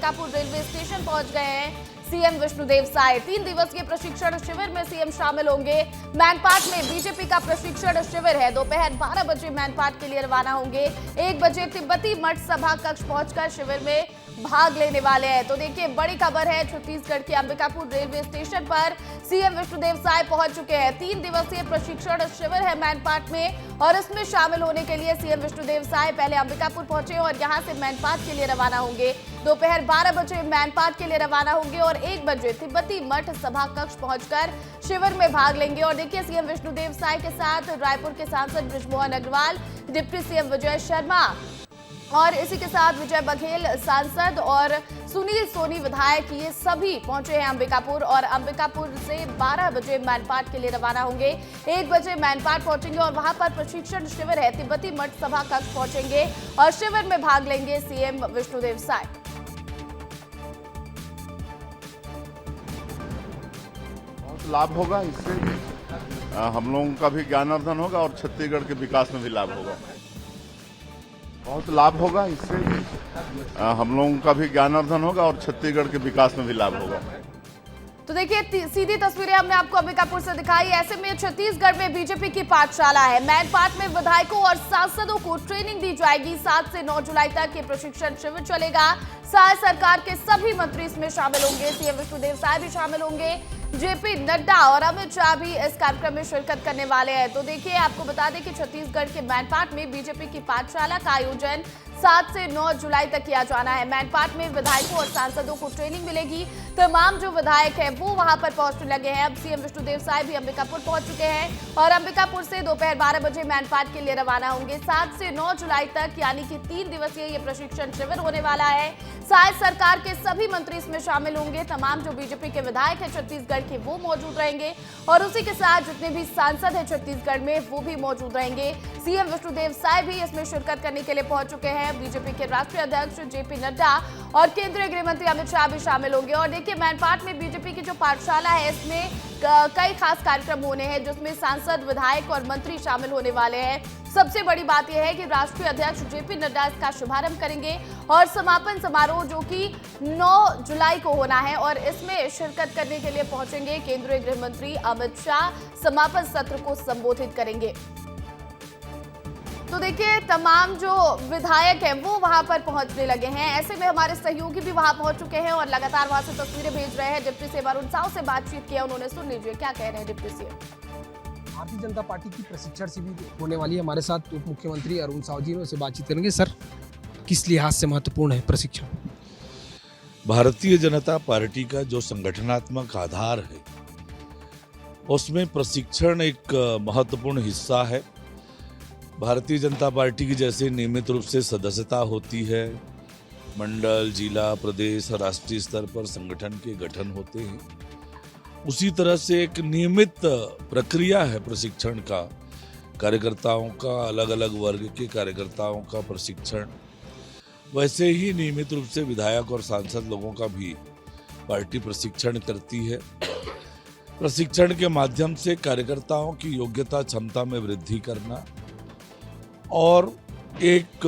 Ambikapur railway station पहुंच गए हैं सीएम विष्णुदेव साय। 3 दिवसीय प्रशिक्षण शिविर में सीएम शामिल होंगे। मैनपाट में बीजेपी का प्रशिक्षण शिविर है। दोपहर 12 बजे मैनपाट के लिए रवाना होंगे। 1 बजे तिब्बती मठ सभा कक्ष पहुंचकर शिविर में भाग लेने वाले हैं। तो देखिए, बड़ी खबर है, छत्तीसगढ़ के अंबिकापुर रेलवे स्टेशन पर सीएम विष्णुदेव साय पहुंच चुके हैं। 3 दिवसीय प्रशिक्षण शिविर है मैनपाट में और इसमें शामिल होने के लिए सीएम विष्णुदेव साय पहले अंबिकापुर पहुंचे और यहां से मैनपाट के लिए रवाना होंगे। दोपहर 12 बजे मैनपाट के लिए रवाना होंगे और 1 बजे तिब्बती मठ सभा कक्ष पहुंचकर शिविर में भाग लेंगे। और देखिए, सीएम विष्णुदेव साय के साथ रायपुर के सांसद बृजमोहन अग्रवाल, डिप्टी सीएम विजय शर्मा और इसी के साथ विजय बघेल सांसद और सुनील सोनी विधायक, ये सभी पहुंचे हैं अंबिकापुर। और अंबिकापुर से 12 बजे मैनपाट के लिए रवाना होंगे। 1 बजे मैनपाट पहुंचेंगे और वहां पर प्रशिक्षण शिविर है। तिब्बती मठ सभा कक्ष पहुंचेंगे और शिविर में भाग लेंगे सीएम विष्णुदेव साय। बहुत लाभ होगा, इससे हम लोगों का भी ज्ञानार्जन होगा और छत्तीसगढ़ के विकास में भी लाभ होगा। बहुत लाभ होगा, इससे हम लोगों का भी ज्ञानार्जन होगा और छत्तीसगढ़ के विकास में भी लाभ होगा। तो देखिए, सीधी तस्वीरें हमने आपको अंबिकापुर से दिखाई। ऐसे में छत्तीसगढ़ में बीजेपी की पाठशाला है। मैनपाट में विधायकों और सांसदों को ट्रेनिंग दी जाएगी। 7 से 9 जुलाई तक ये प्रशिक्षण शिविर चलेगा। साय सरकार के सभी मंत्री इसमें शामिल होंगे। सीएम विष्णुदेव साय भी शामिल होंगे। जेपी नड्डा और अमित शाह भी इस कार्यक्रम में शिरकत करने वाले हैं। तो देखिए, आपको बता दें कि छत्तीसगढ़ के मैनपाट में बीजेपी की पाठशाला का आयोजन 7 से 9 जुलाई तक किया जाना है। मैनपाट में विधायकों और सांसदों को ट्रेनिंग मिलेगी। तमाम जो विधायक हैं वो वहां पर पहुंचने लगे हैं। अब सीएम विष्णुदेव साय भी अंबिकापुर पहुंच चुके हैं और अंबिकापुर से दोपहर 12 बजे मैनपाट के लिए रवाना होंगे। 7 से 9 जुलाई तक यानी कि 3 दिवसीय ये प्रशिक्षण शिविर होने वाला है। साय सरकार के सभी मंत्री इसमें शामिल होंगे। तमाम जो बीजेपी के विधायक हैं छत्तीसगढ़ के वो मौजूद रहेंगे और उसी के साथ जितने भी सांसद हैं छत्तीसगढ़ में वो भी मौजूद रहेंगे। सीएम विष्णुदेव साय भी इसमें शिरकत करने के लिए पहुंच चुके हैं। बीजेपी के राष्ट्रीय अध्यक्ष जेपी नड्डा और केंद्रीय गृह मंत्री अमित शाह भी शामिल होंगे। और देखिए, मैनपाट में बीजेपी की जो पाठशाला है इसमें कई खास कार्यक्रम होने हैं जिसमें सांसद, विधायक और मंत्री शामिल होने वाले हैं। सबसे बड़ी बात यह है कि राष्ट्रीय अध्यक्ष जेपी नड्डा इसका शुभारंभ करेंगे और समापन समारोह जो कि 9 जुलाई को होना है और इसमें शिरकत करने के लिए पहुंचेंगे केंद्रीय गृह मंत्री अमित शाह। समापन सत्र को संबोधित करेंगे। तो देखिए, तमाम जो विधायक हैं वो वहां पर पहुंचने लगे हैं। ऐसे में हमारे सहयोगी भी वहां पहुंच चुके हैं और लगातार वहां से तस्वीरें भेज रहे हैं। डिप्टी सीएम अरुण साव से बातचीत किया उन्होंने, सुन लीजिए क्या कह रहे हैं deputy CM. Bharatiya Janata party की प्रशिक्षण शिविर होने वाली है। हमारे साथ उप मुख्यमंत्री अरुण साव जी ने, उससे बातचीत करेंगे। सर, किस लिहाज से महत्वपूर्ण है प्रशिक्षण? भारतीय जनता पार्टी का जो संगठनात्मक आधार है उसमें प्रशिक्षण एक महत्वपूर्ण हिस्सा है। भारतीय जनता पार्टी की जैसे नियमित रूप से सदस्यता होती है, मंडल, जिला, प्रदेश, राष्ट्रीय स्तर पर संगठन के गठन होते हैं, उसी तरह से एक नियमित प्रक्रिया है प्रशिक्षण का। कार्यकर्ताओं का, अलग अलग वर्ग के कार्यकर्ताओं का प्रशिक्षण, वैसे ही नियमित रूप से विधायक और सांसद लोगों का भी पार्टी प्रशिक्षण करती है। प्रशिक्षण के माध्यम से कार्यकर्ताओं की योग्यता, क्षमता में वृद्धि करना और एक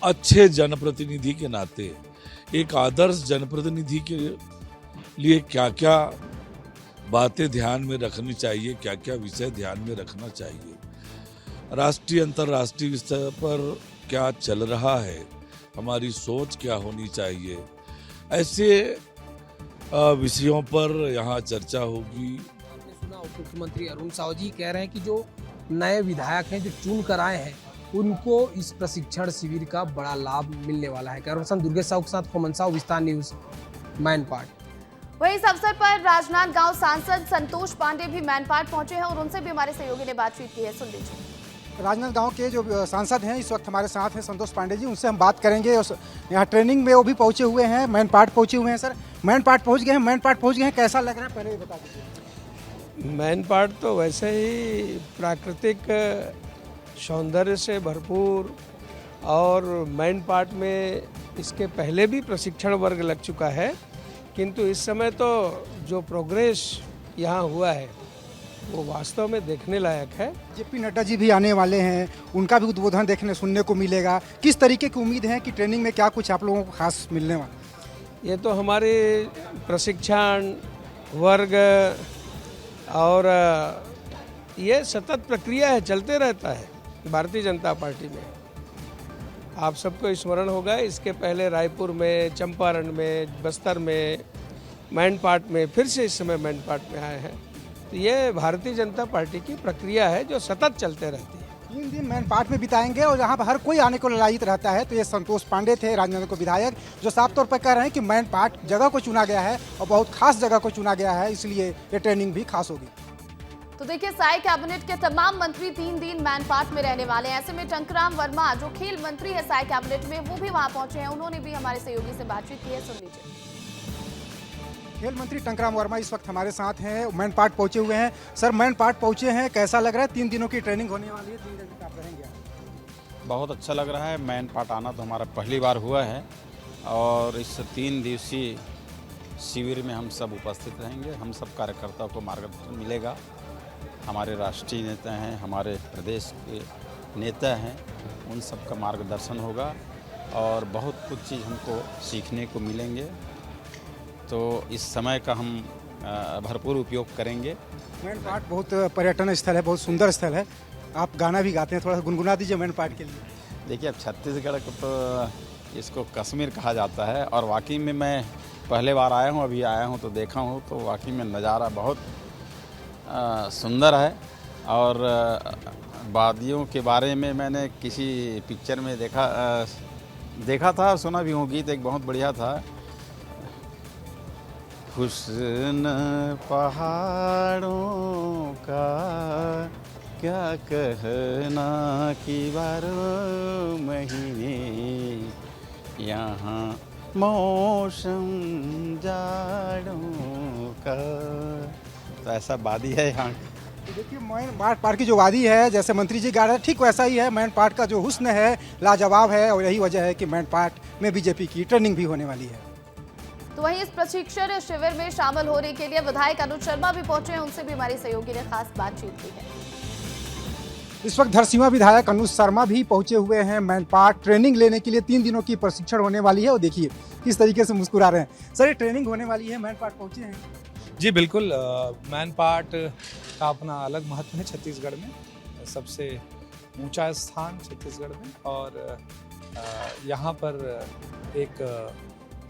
अच्छे जनप्रतिनिधि के नाते, एक आदर्श जनप्रतिनिधि के लिए क्या क्या बातें ध्यान में रखनी चाहिए, क्या क्या विषय ध्यान में रखना चाहिए, राष्ट्रीय अंतर्राष्ट्रीय स्तर पर क्या चल रहा है, हमारी सोच क्या होनी चाहिए, ऐसे विषयों पर यहाँ चर्चा होगी। आपने सुना उप मुख्यमंत्री अरुण साव जी कह रहे हैं कि जो नए विधायक हैं जो चुन कर आए हैं उनको इस प्रशिक्षण शिविर का बड़ा लाभ मिलने वाला है। कैमरामैन दुर्गेश साहू के साथ खोमन साहू, विस्तार न्यूज, मैनपाट। वहीं इस अवसर पर राजनांदगांव सांसद संतोष पांडे भी मैनपाट पहुंचे हैं और उनसे भी हमारे सहयोगी ने बातचीत की है, सुन लीजिए। राजनांदगांव के जो सांसद हैं इस वक्त हमारे साथ हैं संतोष पांडे जी, उनसे हम बात करेंगे। यहाँ ट्रेनिंग में वो भी पहुंचे हुए हैं, मैनपाट पहुंचे हुए हैं। सर, मैनपाट पहुंच गए हैं, कैसा लग रहा है पहले ये बता दीजिए। मैनपाट तो वैसे ही प्राकृतिक सौंदर्य से भरपूर, और मैनपाट में इसके पहले भी प्रशिक्षण वर्ग लग चुका है, किंतु इस समय तो जो प्रोग्रेस यहाँ हुआ है वो वास्तव में देखने लायक है। जेपी नड्डा जी भी आने वाले हैं, उनका भी उद्बोधन देखने सुनने को मिलेगा। किस तरीके की उम्मीद है कि ट्रेनिंग में क्या कुछ आप लोगों को खास मिलने वाला? ये तो हमारे प्रशिक्षण वर्ग और ये सतत प्रक्रिया है, चलते रहता है भारतीय जनता पार्टी में। आप सबको स्मरण होगा, इसके पहले रायपुर में, चंपारण में, बस्तर में, मैनपाट में, फिर से इस समय मैनपाट में आए हैं। तो ये भारतीय जनता पार्टी की प्रक्रिया है जो सतत चलते रहती है। 3 दिन मैनपाट में बिताएंगे और यहाँ पर हर कोई आने को ललायित रहता है। तो ये संतोष पांडे थे, राजनगर को विधायक, जो साफ तौर पर कह रहे हैं कि मैनपाट जगह को चुना गया है और बहुत खास जगह को चुना गया है, इसलिए ये ट्रेनिंग भी खास होगी। तो देखिए, साई कैबिनेट के तमाम मंत्री 3 दिन मैनपाट में रहने वाले हैं। ऐसे में टंकराम वर्मा, जो खेल मंत्री है साई कैबिनेट में, वो भी वहां पहुंचे हैं। उन्होंने भी हमारे सहयोगी से बातचीत की है, सुन लीजिए। खेल मंत्री टंकराम वर्मा इस वक्त हमारे साथ हैं, मैनपाट पहुंचे हुए हैं। सर, मैनपाट पहुंचे हैं, कैसा लग रहा है? 3 दिनों की ट्रेनिंग होने वाली है, 3 दिन आप रहेंगे। बहुत अच्छा लग रहा है। मैनपाट आना तो हमारा पहली बार हुआ है और इस 3 दिवसीय शिविर में हम सब उपस्थित रहेंगे। हम सब कार्यकर्ताओं को मार्गदर्शन मिलेगा। हमारे राष्ट्रीय नेता हैं, हमारे प्रदेश के नेता हैं, उन सब का मार्गदर्शन होगा और बहुत कुछ चीज़ हमको सीखने को मिलेंगे। तो इस समय का हम भरपूर उपयोग करेंगे। मैनपाट बहुत पर्यटन स्थल है, बहुत सुंदर स्थल है। आप गाना भी गाते हैं, थोड़ा सा गुनगुना दीजिए मैनपाट के लिए। देखिए, अब छत्तीसगढ़ को तो इसको कश्मीर कहा जाता है और वाकई में मैं पहले बार आया हूँ, अभी आया हूँ तो देखा हूँ, तो वाकई में नज़ारा बहुत सुंदर है। और वादियों के बारे में मैंने किसी पिक्चर में देखा था, सुना भी हूँ। गीत एक बहुत बढ़िया था, हुस्न पहाड़ों का क्या कहना कि 12 महीने यहाँ मौसम जाड़ों का। तो ऐसा वादी है यहाँ। देखिए, मैनपाट की जो वादी है, जैसे मंत्री जी गा रहे हैं, ठीक वैसा ही है। मैनपाट का जो हुस्न है लाजवाब है और यही वजह है कि मैनपाट में बीजेपी की ट्रेनिंग भी होने वाली है। तो वहीं इस प्रशिक्षण शिविर में शामिल होने के लिए विधायक अनुज शर्मा भी पहुंचे हैं। उनसे भी हमारे सहयोगी ने खास बातचीत की है। इस वक्त धरसींवा विधायक अनुज शर्मा भी पहुंचे हुए हैं मैनपाट ट्रेनिंग लेने के लिए। 3 दिनों की प्रशिक्षण होने वाली है और देखिए किस तरीके से मुस्कुरा रहे हैं। सर, ये ट्रेनिंग होने वाली है, मैनपाट पहुंचे हैं? जी बिल्कुल। मैनपाट का अपना अलग महत्व है छत्तीसगढ़ में, सबसे ऊंचा स्थान छत्तीसगढ़ में। और यहाँ पर एक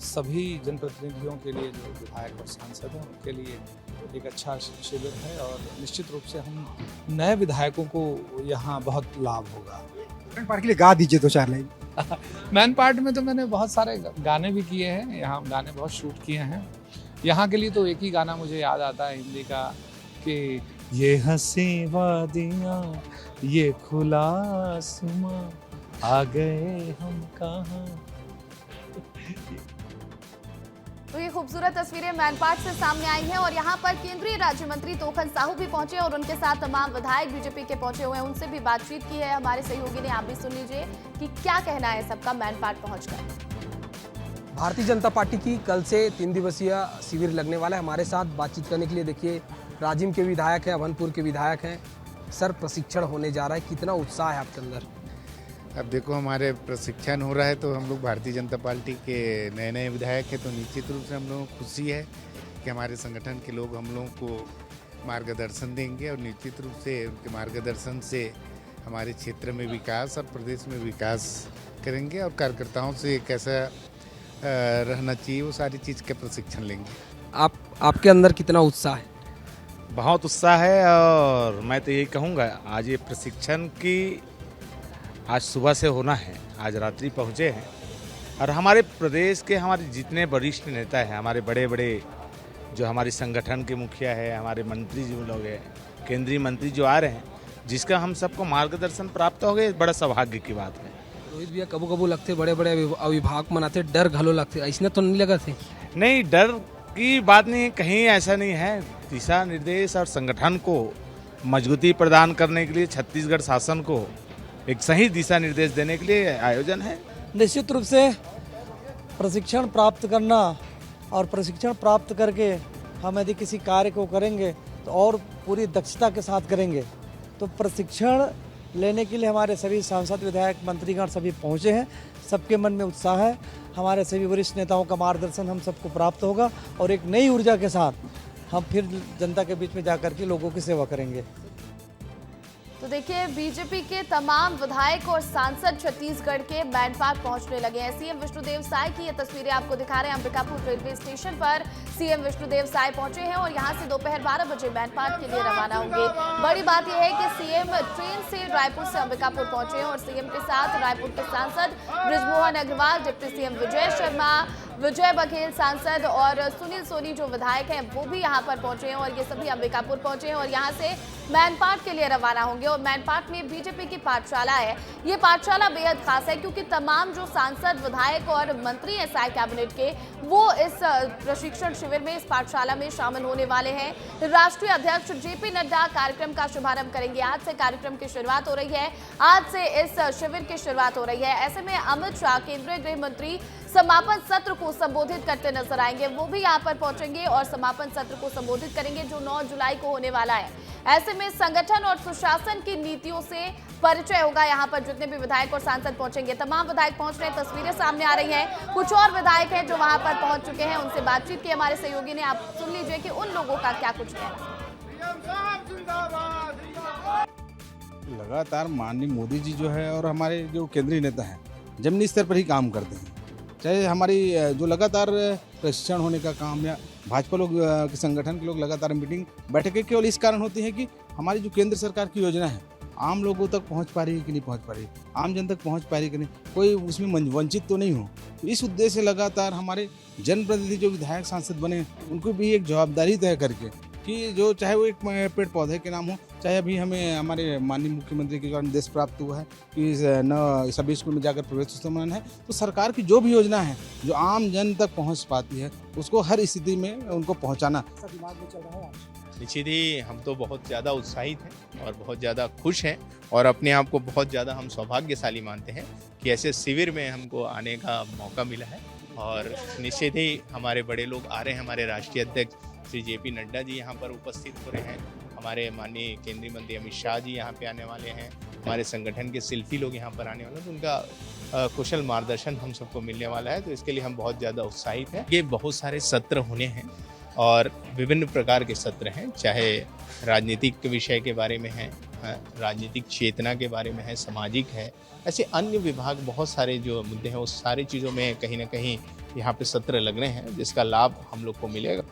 सभी जनप्रतिनिधियों के लिए, जो विधायक और सांसद हैं, उनके लिए एक अच्छा शिविर है और निश्चित रूप से हम नए विधायकों को यहाँ बहुत लाभ होगा। मैनपाट के लिए गा दीजिए 2-4 लाइन। मैनपाट में तो मैंने बहुत सारे गाने भी किए हैं, यहाँ गाने बहुत शूट किए हैं। यहाँ के लिए तो एक ही गाना मुझे याद आता है हिंदी का, कि ये हंसी वादियाँ, ये खुला आसमां, आ गए हम कहाँ। तो ये खूबसूरत तस्वीरें मैनपाट से सामने आई हैं और यहाँ पर केंद्रीय राज्य मंत्री तोखन साहू भी पहुंचे और उनके साथ तमाम विधायक बीजेपी के पहुंचे हुए हैं। उनसे भी बातचीत की है हमारे सहयोगी ने। आप भी सुन लीजिए कि क्या कहना है सबका मैनपाट पहुंचकर। भारतीय जनता पार्टी की कल से 3 दिवसीय शिविर लगने वाला है। हमारे साथ बातचीत करने के लिए देखिए राजिम के विधायक हैं, अभनपुर के विधायक हैं। सर, प्रशिक्षण होने जा रहा है, कितना उत्साह है आपके अंदर? अब देखो, हमारे प्रशिक्षण हो रहा है तो हम लोग भारतीय जनता पार्टी के नए विधायक हैं, तो निश्चित रूप से हम लोगों को खुशी है कि हमारे संगठन के लोग हम लोगों को मार्गदर्शन देंगे और निश्चित रूप से उनके मार्गदर्शन से हमारे क्षेत्र में विकास और प्रदेश में विकास करेंगे और कार्यकर्ताओं से कैसा रहना चाहिए वो सारी चीज़ के प्रशिक्षण लेंगे। आपके अंदर कितना उत्साह है? बहुत उत्साह है और मैं तो यही कहूँगा, आज ये प्रशिक्षण की आज सुबह से होना है, आज रात्रि पहुँचे हैं और हमारे प्रदेश के हमारे जितने वरिष्ठ नेता हैं, हमारे बड़े बड़े जो हमारे संगठन के मुखिया है, हमारे मंत्री जो लोग हैं, केंद्रीय मंत्री जो आ रहे हैं, जिसका हम सबको मार्गदर्शन प्राप्त हो गए, बड़ा सौभाग्य की बात है। रोहित भैया, कबू कबू लगते बड़े बड़े अभिभावक मनाते, डर घलो लगते, ऐसा तो नहीं लगा थे? नहीं, डर की बात नहीं है, कहीं ऐसा नहीं है। दिशा निर्देश और संगठन को मजबूती प्रदान करने के लिए छत्तीसगढ़ शासन को एक सही दिशा निर्देश देने के लिए आयोजन है। निश्चित रूप से प्रशिक्षण प्राप्त करना और प्रशिक्षण प्राप्त करके हम यदि किसी कार्य को करेंगे तो और पूरी दक्षता के साथ करेंगे। तो प्रशिक्षण लेने के लिए हमारे सभी सांसद, विधायक, मंत्रीगण सभी पहुँचे हैं। सबके मन में उत्साह है। हमारे सभी वरिष्ठ नेताओं का मार्गदर्शन हम सबको प्राप्त होगा और एक नई ऊर्जा के साथ हम फिर जनता के बीच में जाकर के लोगों की सेवा करेंगे। तो देखिए, बीजेपी के तमाम विधायक और सांसद छत्तीसगढ़ के मैनपाट पहुंचने लगे हैं। सीएम विष्णुदेव साय की ये तस्वीरें आपको दिखा रहे हैं। अंबिकापुर रेलवे स्टेशन पर सीएम विष्णुदेव साय पहुंचे हैं और यहां से दोपहर 12 बजे मैनपाट के लिए रवाना होंगे। बड़ी बात यह है कि सीएम ट्रेन से रायपुर से अंबिकापुर पहुंचे हैं और सीएम के साथ रायपुर के सांसद बृजमोहन अग्रवाल, डिप्टी सीएम विजय शर्मा, विजय बघेल सांसद और सुनील सोनी जो विधायक हैं वो भी यहां पर पहुंचे हैं और ये सभी अंबिकापुर पहुंचे हैं और यहां से मैनपाट के लिए रवाना होंगे। और मैनपाट में बीजेपी की पाठशाला है। ये पाठशाला बेहद खास है क्योंकि तमाम जो सांसद, विधायक और मंत्री हैं साय कैबिनेट के, वो इस प्रशिक्षण शिविर में, इस पाठशाला में शामिल होने वाले हैं। राष्ट्रीय अध्यक्ष जेपी नड्डा कार्यक्रम का शुभारंभ करेंगे। आज से कार्यक्रम की शुरुआत हो रही है। आज से इस शिविर की शुरुआत हो रही है। ऐसे में अमित शाह, केंद्रीय गृह मंत्री, समापन सत्र को संबोधित करते नजर आएंगे। वो भी यहाँ पर पहुंचेंगे और समापन सत्र को संबोधित करेंगे जो 9 जुलाई को होने वाला है। ऐसे में संगठन और सुशासन की नीतियों से परिचय होगा। यहाँ पर जितने भी विधायक और सांसद पहुंचेंगे, तमाम विधायक पहुंच रहे हैं। तस्वीरें सामने आ रही हैं। कुछ और विधायक हैं जो वहां पर पहुंच चुके हैं, उनसे बातचीत की हमारे सहयोगी ने। आप सुन लीजिए कि उन लोगों का क्या कुछ कहना। लगातार माननीय मोदी जी जो है और हमारे जो केंद्रीय नेता हैं जमीनी स्तर पर ही काम करते हैं। चाहे हमारी जो लगातार प्रशिक्षण होने का काम या भाजपा लोग के संगठन के लोग लगातार मीटिंग बैठकें केवल इस कारण होती है कि हमारी जो केंद्र सरकार की योजना है आम लोगों तक पहुंच पा रही है कि नहीं पहुंच पा रही, आम जन तक पहुंच पा रही है कि नहीं, कोई उसमें वंचित तो नहीं हो। तो इस उद्देश्य से लगातार हमारे जनप्रतिनिधि जो विधायक सांसद बने उनको भी एक जवाबदारी तय करके कि जो चाहे वो एक पेड़ पौधे के नाम हो, चाहे अभी हमें हमारे माननीय मुख्यमंत्री के कारण निर्देश प्राप्त हुआ है कि न सभी स्कूल में जाकर प्रवेशोत्सव मनाना है। तो सरकार की जो भी योजना है जो आम जन तक पहुंच पाती है उसको हर स्थिति में उनको पहुंचाना। निश्चित ही हम तो बहुत ज़्यादा उत्साहित हैं और बहुत ज़्यादा खुश हैं और अपने आप को बहुत ज़्यादा हम सौभाग्यशाली मानते हैं कि ऐसे शिविर में हमको आने का मौका मिला है। और निश्चित ही हमारे बड़े लोग आ रहे हैं। हमारे राष्ट्रीय अध्यक्ष श्री जेपी नड्डा जी यहाँ पर उपस्थित हो रहे हैं। हमारे माननीय केंद्रीय मंत्री अमित शाह जी यहाँ पे आने वाले हैं। हमारे संगठन के शिल्पी लोग यहाँ पर आने वाले हैं। तो उनका कुशल मार्गदर्शन हम सबको मिलने वाला है। तो इसके लिए हम बहुत ज़्यादा उत्साहित हैं। ये बहुत सारे सत्र होने हैं और विभिन्न प्रकार के सत्र हैं, चाहे राजनीतिक विषय के बारे में है, राजनीतिक चेतना के बारे में है, सामाजिक है, ऐसे अन्य विभाग बहुत सारे जो मुद्दे हैं उस सारी चीज़ों में कहीं ना कहीं यहाँ पे सत्र लग रहे हैं जिसका लाभ हम लोग को मिलेगा।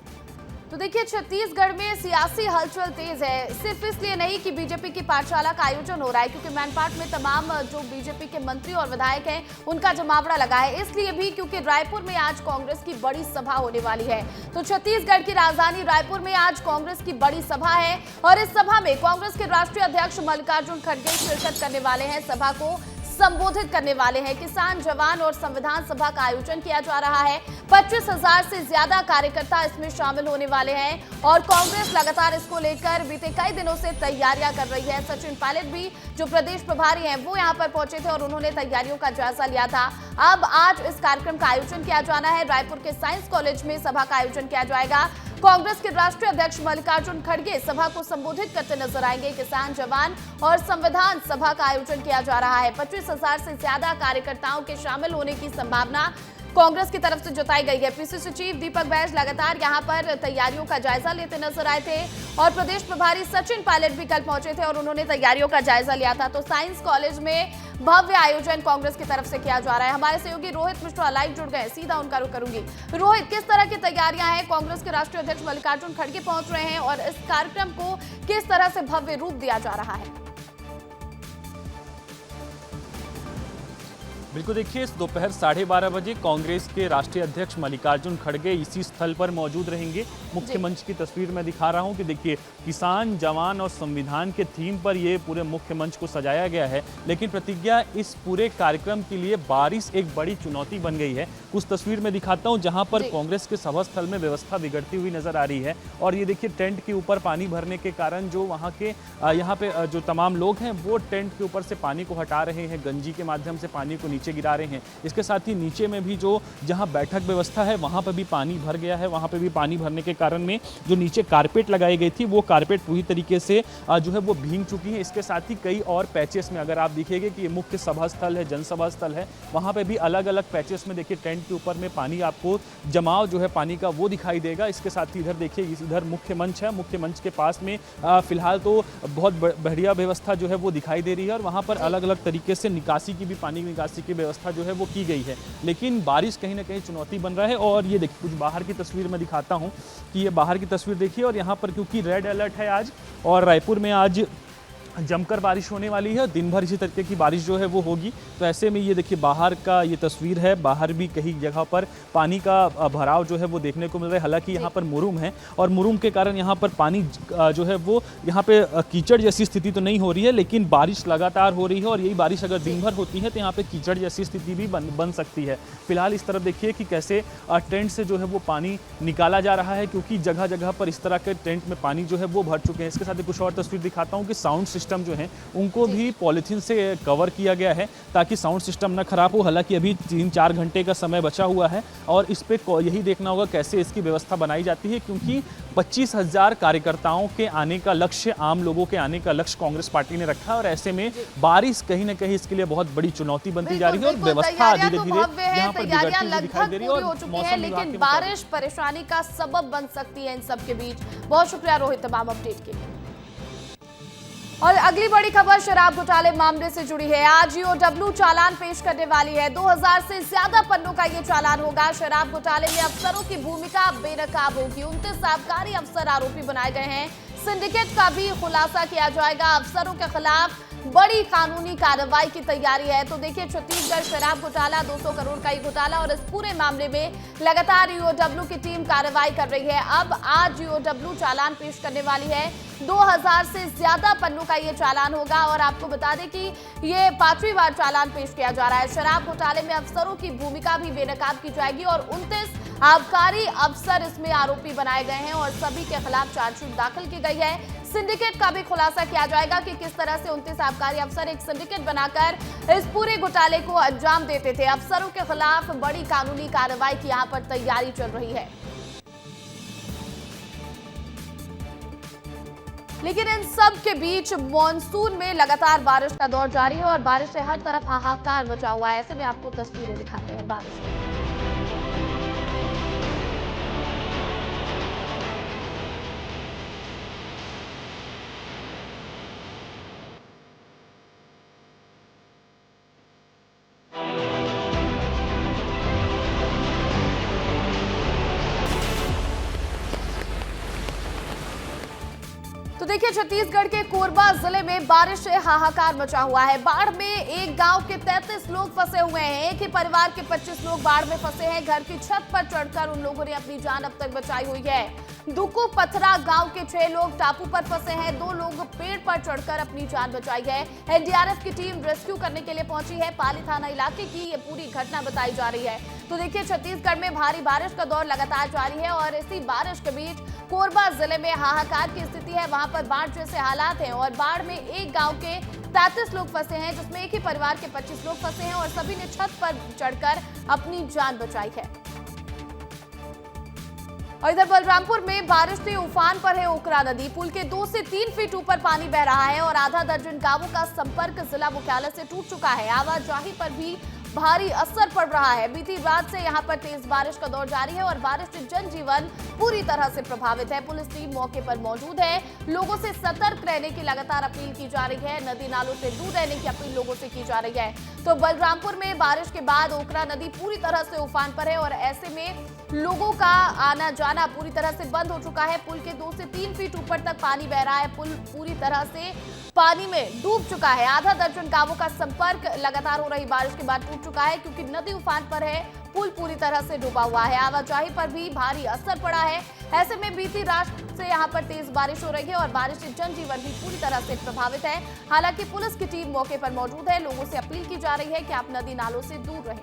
तो देखिए, छत्तीसगढ़ में सियासी हलचल तेज है। सिर्फ इसलिए नहीं कि बीजेपी की पाठशाला का आयोजन हो रहा है, क्योंकि मैनपाट में तमाम जो बीजेपी के मंत्री और विधायक हैं उनका जमावड़ा लगा है। इसलिए भी क्योंकि रायपुर में आज कांग्रेस की बड़ी सभा होने वाली है। तो छत्तीसगढ़ की राजधानी रायपुर में आज कांग्रेस की बड़ी सभा है और इस सभा में कांग्रेस के राष्ट्रीय अध्यक्ष मल्लिकार्जुन खड़गे शिरकत करने वाले हैं, सभा को संबोधित करने वाले हैं। किसान, जवान और संविधान सभा का आयोजन किया जा रहा है। 25,000 से ज्यादा कार्यकर्ता इसमें शामिल होने वाले हैं और कांग्रेस लगातार इसको लेकर बीते कई दिनों से तैयारियां कर रही है। सचिन पायलट भी जो प्रदेश प्रभारी हैं वो यहां पर पहुंचे थे और उन्होंने तैयारियों का जायजा लिया था। अब आज इस कार्यक्रम का आयोजन किया जाना है। रायपुर के साइंस कॉलेज में सभा का आयोजन किया जाएगा। कांग्रेस के राष्ट्रीय अध्यक्ष मल्लिकार्जुन खड़गे सभा को संबोधित करते नजर आएंगे। किसान, जवान और संविधान सभा का आयोजन किया जा रहा है। 25,000 से ज्यादा कार्यकर्ताओं के शामिल होने की संभावना कांग्रेस की तरफ से जताई गई है। पीसीसी चीफ दीपक बैज लगातार यहां पर तैयारियों का जायजा लेते नजर आए थे और प्रदेश प्रभारी सचिन पायलट भी कल पहुंचे थे और उन्होंने तैयारियों का जायजा लिया था। तो साइंस कॉलेज में भव्य आयोजन कांग्रेस की तरफ से किया जा रहा है। हमारे सहयोगी रोहित मिश्रा लाइव जुड़ गए, सीधा उनका रुख करूंगी। रोहित, किस तरह की तैयारियां हैं? कांग्रेस के राष्ट्रीय अध्यक्ष मल्लिकार्जुन खड़गे पहुंच रहे हैं और इस कार्यक्रम को किस तरह से भव्य रूप दिया जा रहा है? बिल्कुल, देखिए, इस दोपहर 12:30 बजे कांग्रेस के राष्ट्रीय अध्यक्ष मल्लिकार्जुन खड़गे इसी स्थल पर मौजूद रहेंगे। मुख्य मंच की तस्वीर मैं दिखा रहा हूं कि देखिए, किसान, जवान और संविधान के थीम पर ये पूरे मुख्य मंच को सजाया गया है। लेकिन प्रतिज्ञा इस पूरे कार्यक्रम के लिए बारिश एक बड़ी चुनौती बन गई है। कुछ तस्वीर में दिखाता हूँ जहाँ पर कांग्रेस के सभा स्थल में व्यवस्था बिगड़ती हुई नजर आ रही है और ये देखिए, टेंट के ऊपर पानी भरने के कारण जो वहाँ के यहाँ पे जो तमाम लोग हैं वो टेंट के ऊपर से पानी को हटा रहे हैं, गंजी के माध्यम से पानी को नीचे नीचे गिरा रहे हैं। इसके साथ ही नीचे में भी जो जहाँ बैठक व्यवस्था है वहाँ पर भी पानी भर गया है। वहाँ पर भी पानी भरने के कारण में जो नीचे कारपेट लगाई गई थी वो कारपेट पूरी तरीके से जो है वो भीग चुकी है। इसके साथ ही कई और पैचेस में अगर आप देखेंगे कि ये मुख्य सभा स्थल है, जनसभा स्थल है, वहाँ पे भी अलग अलग पैचेस में देखिए टेंट के ऊपर में पानी आपको जमाव जो है पानी का वो दिखाई देगा। इसके साथ ही इधर देखिए इधर मुख्य मंच है, मुख्य मंच के पास में फिलहाल तो बहुत बढ़िया व्यवस्था जो है वो दिखाई दे रही है और वहाँ पर अलग अलग तरीके से निकासी की भी पानी निकासी की व्यवस्था जो है वो की गई है। लेकिन बारिश कहीं ना कहीं चुनौती बन रहा है और ये देखिए कुछ बाहर की तस्वीर मैं दिखाता हूँ कि ये बाहर की तस्वीर देखिए और यहाँ पर क्योंकि रेड अलर्ट है आज और रायपुर में आज जमकर बारिश होने वाली है। दिन भर इसी तरीके की बारिश जो है वो होगी। तो ऐसे में ये देखिए बाहर का ये तस्वीर है, बाहर भी कई जगह पर पानी का भराव जो है वो देखने को मिल रहा है। हालांकि यहाँ पर मुरुम है और मुरुम के कारण यहाँ पर पानी जो है वो यहाँ पे कीचड़ जैसी स्थिति तो नहीं हो रही है, लेकिन बारिश लगातार हो रही है और यही बारिश अगर दिन भर होती है तो यहाँ पे कीचड़ जैसी स्थिति भी बन सकती है। फिलहाल इस तरफ देखिए कि कैसे टेंट से जो है वो पानी निकाला जा रहा है, क्योंकि जगह जगह पर इस तरह के टेंट में पानी जो है वो भर चुके हैं। इसके साथ ही कुछ और तस्वीर दिखाता हूँ कि साउंड सिस्टम जो है उनको भी पॉलिथीन से कवर किया गया है ताकि साउंड सिस्टम ना खराब हो। हालांकि अभी 3-4 घंटे का समय बचा हुआ है और इस पे यही देखना होगा कैसे इसकी व्यवस्था बनाई जाती है, क्योंकि 25,000 कार्यकर्ताओं के आने का लक्ष्य, आम लोगों के आने का लक्ष्य कांग्रेस पार्टी ने रखा है और ऐसे में बारिश कहीं ना कहीं इसके लिए बहुत बड़ी चुनौती बनती जा रही है और व्यवस्था धीरे धीरे यहाँ पर बिगड़ती हुई दिखाई दे रही है और मौसम लेकिन बारिश परेशानी का सबब बन सकती है इन सबके बीच। बहुत शुक्रिया रोहित तमाम अपडेट के लिए। और अगली बड़ी खबर शराब घोटाले मामले से जुड़ी है। आज ईओडब्ल्यू चालान पेश करने वाली है। 2000 से ज्यादा पन्नों का ये चालान होगा। शराब घोटाले में अफसरों की भूमिका बेनकाब होगी। 29 आबकारी अफसर आरोपी बनाए गए हैं। सिंडिकेट का भी खुलासा किया जाएगा। अफसरों के खिलाफ बड़ी कानूनी कार्रवाई की तैयारी है। तो देखिए छत्तीसगढ़ शराब घोटाला, 200 करोड़ का ये घोटाला और इस पूरे मामले में लगातार ईओडब्ल्यू की टीम कार्रवाई कर रही है। अब आज ईओडब्ल्यू चालान पेश करने वाली है। 2000 से ज्यादा पन्नों का ये चालान होगा और आपको बता दें कि ये 5वीं बार चालान पेश किया जा रहा है। शराब घोटाले में अफसरों की भूमिका भी बेनकाब की जाएगी और 29 आबकारी अफसर इसमें आरोपी बनाए गए हैं और सभी के खिलाफ चार्जशीट दाखिल की गई है। सिंडिकेट का भी खुलासा किया जाएगा कि किस तरह से 29 आबकारी अफसर एक सिंडिकेट बनाकर इस पूरे घोटाले को अंजाम देते थे। अफसरों के खिलाफ बड़ी कानूनी कार्रवाई की यहां पर तैयारी चल रही है। लेकिन इन सब के बीच मॉनसून में लगातार बारिश का दौर जारी है और बारिश से हर तरफ हाहाकार मचा हुआ है। ऐसे में आपको तस्वीरें दिखाते हैं बारिश की। तो देखिए छत्तीसगढ़ के कोरबा जिले में बारिश से हाहाकार मचा हुआ है। बाढ़ में एक गांव के 33 लोग फंसे हुए हैं। एक ही परिवार के 25 लोग बाढ़ में फंसे हैं। घर की छत पर चढ़कर उन लोगों ने अपनी जान अब तक बचाई हुई है। दुकू पथरा गांव के 6 लोग टापू पर फंसे हैं। 2 लोग पेड़ पर चढ़कर अपनी जान बचाई है। एनडीआरएफ की टीम रेस्क्यू करने के लिए पहुंची है। पाली थाना इलाके की ये पूरी घटना बताई जा रही है। तो देखिए छत्तीसगढ़ में भारी बारिश का दौर लगातार जारी है और इसी बारिश के बीच कोरबा जिले में हाहाकार की स्थिति है। वहां पर बाढ़ जैसे हालात हैं और बाढ़ में एक गांव के 33 लोग फंसे हैं, जिसमें एक ही परिवार के 25 लोग फंसे हैं और सभी ने छत पर चढ़कर अपनी जान बचाई है। और इधर बलरामपुर में बारिश से उफान पर है ओकरा नदी। पुल के 2 से 3 फीट ऊपर पानी बह रहा है और आधा दर्जन गांवों का संपर्क जिला मुख्यालय से टूट चुका है। आवाजाही पर भी भारी असर पड़ रहा है। बीती रात से यहां पर तेज बारिश का दौर जारी है और बारिश से जनजीवन पूरी तरह से प्रभावित है। पुलिस टीम मौके पर मौजूद है। लोगों से सतर्क रहने की लगातार अपील की जा रही है। नदी नालों से दूर रहने की अपील लोगों से की जा रही है। तो बलरामपुर में बारिश के बाद ओकरा नदी पूरी तरह से उफान पर है और ऐसे में लोगों का आना जाना पूरी तरह से बंद हो चुका है। पुल के 2 से 3 फीट ऊपर तक पानी बह रहा है। पुल पूरी तरह से पानी में डूब चुका है। आधा दर्जन गांवों का संपर्क लगातार हो रही बारिश के बाद टूट चुका है, क्योंकि नदी उफान पर है। पुल पूरी तरह से डूबा हुआ है। आवाजाही पर भी भारी असर पड़ा है। ऐसे में बीती रात से यहां पर तेज बारिश हो रही है और बारिश से जनजीवन भी पूरी तरह से प्रभावित है। हालांकि पुलिस की टीम मौके पर मौजूद है। लोगों से अपील की जा रही है कि आप नदी नालों से दूर रहें।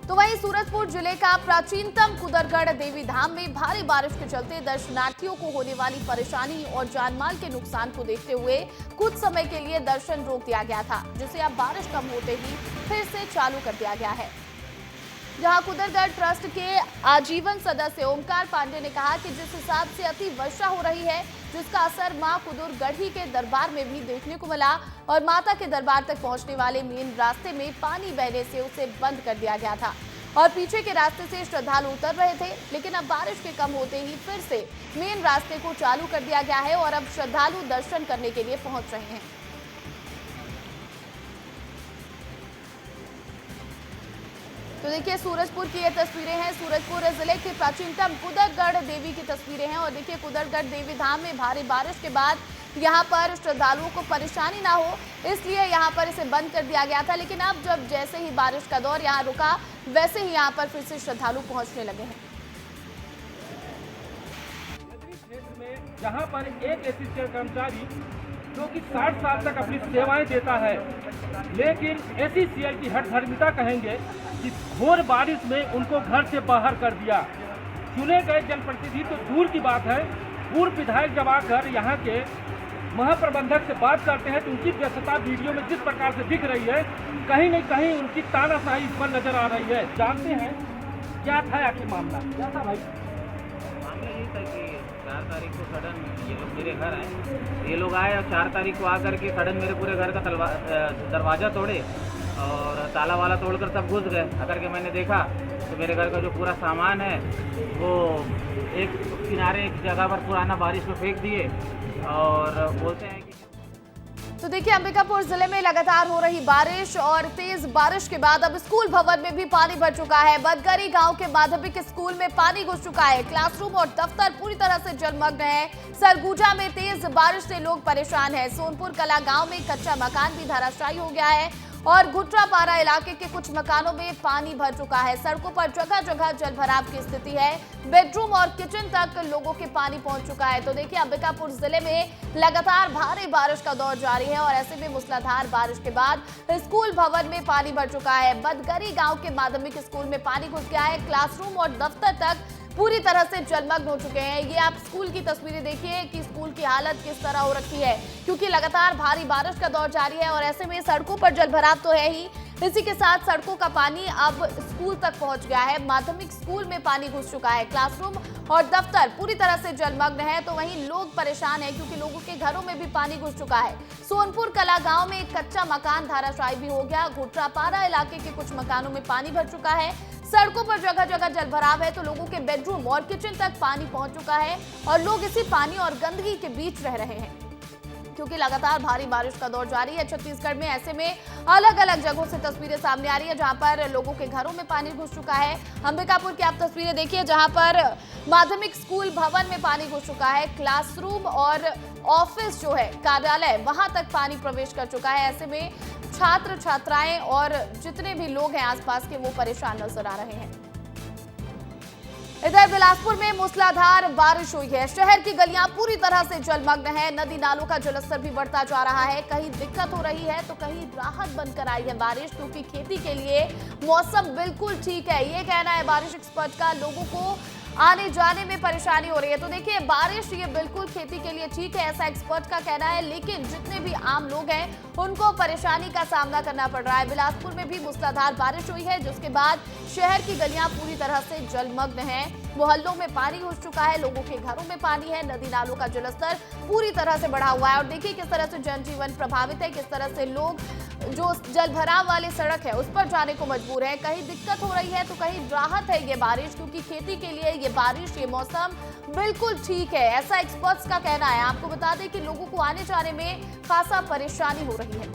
तो वहीं सूरजपुर जिले का प्राचीनतम कुदरगढ़ देवी धाम में भारी बारिश के चलते दर्शनार्थियों को होने वाली परेशानी और जानमाल के नुकसान को देखते हुए कुछ समय के लिए दर्शन रोक दिया गया था, जिसे अब बारिश कम होते ही फिर से चालू कर दिया गया है। जहां कुदरगढ़ ट्रस्ट के आजीवन सदस्य ओमकार पांडे ने कहा कि जिस हिसाब से अति वर्षा हो रही है, जिसका असर मां कुदरगढ़ी के दरबार में भी देखने को मिला और माता के दरबार तक पहुंचने वाले मेन रास्ते में पानी बहने से उसे बंद कर दिया गया था और पीछे के रास्ते से श्रद्धालु उतर रहे थे। लेकिन अब बारिश के कम होते ही फिर से मेन रास्ते को चालू कर दिया गया है और अब श्रद्धालु दर्शन करने के लिए पहुंच रहे हैं। तो देखिए सूरजपुर की ये तस्वीरें हैं, सूरजपुर जिले के प्राचीनतम कुदरगढ़ देवी की तस्वीरें हैं और देखिए कुदरगढ़ देवी धाम में भारी बारिश के बाद यहाँ पर श्रद्धालुओं को परेशानी ना हो इसलिए यहाँ पर इसे बंद कर दिया गया था। लेकिन अब जब जैसे ही बारिश का दौर यहाँ रुका, वैसे ही यहाँ पर फिर से श्रद्धालु पहुँचने लगे हैं। जहाँ पर एक एसीसीएल कर्मचारी जो कि 60 साल तक अपनी सेवाएं देता है, लेकिन एसीसीएल की हठधर्मिता कहेंगे कि घोर बारिश में उनको घर से बाहर कर दिया। चुने गए जनप्रतिनिधि तो दूर की बात है, पूर्व विधायक जब आकर यहाँ के महाप्रबंधक से बात करते हैं तो उनकी व्यस्तता वीडियो में जिस प्रकार से दिख रही है, कहीं न कहीं उनकी तानाशाही इस पर नजर आ रही है। जानते हैं क्या था आखिर मामला, क्या था भाई? मामला ये था कि 4 तारीख को सडन ये लोग मेरे घर आए, ये लोग आए और 4 तारीख को आकर के सडन मेरे पूरे घर का दरवाज़ा तोड़े और ताला वाला तोड़कर सब घुस गए। आकर के मैंने देखा तो मेरे घर का जो पूरा सामान है वो एक किनारे एक जगह पर पुराना बारिश में फेंक दिए और बोलते हैं कि तो देखिए अंबिकापुर जिले में लगातार हो रही बारिश और तेज बारिश के बाद अब स्कूल भवन में भी पानी भर चुका है। बदगरी गांव के माध्यमिक स्कूल में पानी घुस चुका है, क्लासरूम और दफ्तर पूरी तरह से जलमग्न है। सरगुजा में तेज बारिश से लोग परेशान हैं। सोनपुर कला गांव में कच्चा मकान भी धराशायी हो गया है और घुटरापारा इलाके के कुछ मकानों में पानी भर चुका है। सड़कों पर जगह जगह जलभराव की स्थिति है। बेडरूम और किचन तक लोगों के पानी पहुंच चुका है। तो देखिए अंबिकापुर जिले में लगातार भारी बारिश का दौर जारी है और ऐसे में मूसलाधार बारिश के बाद स्कूल भवन में पानी भर चुका है। बदगरी गांव के माध्यमिक स्कूल में पानी घुस गया है। क्लासरूम और दफ्तर तक पूरी तरह से जलमग्न हो चुके हैं। ये आप स्कूल की तस्वीरें देखिए कि स्कूल की हालत किस तरह हो रखी है, क्योंकि लगातार भारी बारिश का दौर जारी है और ऐसे में सड़कों पर जलभराव तो है ही, इसी के साथ सड़कों का पानी अब स्कूल तक पहुंच गया है। माध्यमिक स्कूल में पानी घुस चुका है। क्लासरूम और दफ्तर पूरी तरह से जलमग्न है। तो वहीं लोग परेशान हैं क्योंकि लोगों के घरों में भी पानी घुस चुका है। सोनपुर कला गांव में एक कच्चा मकान धराशायी भी हो गया। घुटरापारा इलाके के कुछ मकानों में पानी भर चुका है। सड़कों पर जगह जगह जलभराव है तो लोगों के बेडरूम और किचन तक पानी पहुंच चुका है और लोग इसी पानी और गंदगी के बीच रह रहे हैं क्योंकि लगातार भारी बारिश का दौर जारी है छत्तीसगढ़ में। ऐसे में अलग अलग जगहों से तस्वीरें सामने आ रही है जहां पर लोगों के घरों में पानी घुस चुका है। अंबिकापुर की आप तस्वीरें देखिए जहां पर माध्यमिक स्कूल भवन में पानी घुस चुका है। क्लासरूम और ऑफिस जो है कार्यालय, वहां तक पानी प्रवेश कर चुका है। ऐसे में छात्र छात्राएं और जितने भी लोग हैं आसपास के वो परेशान नजर आ रहे हैं। इधर बिलासपुर में मूसलाधार बारिश हुई है। शहर की गलियां पूरी तरह से जलमग्न है। नदी नालों का जलस्तर भी बढ़ता जा रहा है। कहीं दिक्कत हो रही है तो कहीं राहत बनकर आई है बारिश, क्योंकि खेती के लिए मौसम बिल्कुल ठीक है, ये कहना है बारिश एक्सपर्ट का। लोगों को आने जाने में परेशानी हो रही है। तो देखिए बारिश ये बिल्कुल खेती के लिए ठीक है, ऐसा एक्सपर्ट का कहना है, लेकिन जितने भी आम लोग हैं उनको परेशानी का सामना करना पड़ रहा है। बिलासपुर में भी मूसलाधार बारिश हुई है जिसके बाद शहर की गलियां पूरी तरह से जलमग्न हैं। मोहल्लों में पानी घुस चुका है, लोगों के घरों में पानी है। नदी नालों का जलस्तर पूरी तरह से बढ़ा हुआ है और देखिए किस तरह से जनजीवन प्रभावित है, किस तरह से लोग जो जलभराव वाली सड़क है उस पर जाने को मजबूर है। कहीं दिक्कत हो रही है तो कहीं राहत है ये बारिश, क्योंकि खेती के लिए ये बारिश, ये मौसम बिल्कुल ठीक है, ऐसा एक्सपर्ट्स का कहना है। आपको बता दें कि लोगों को आने जाने में खासा परेशानी हो रही है।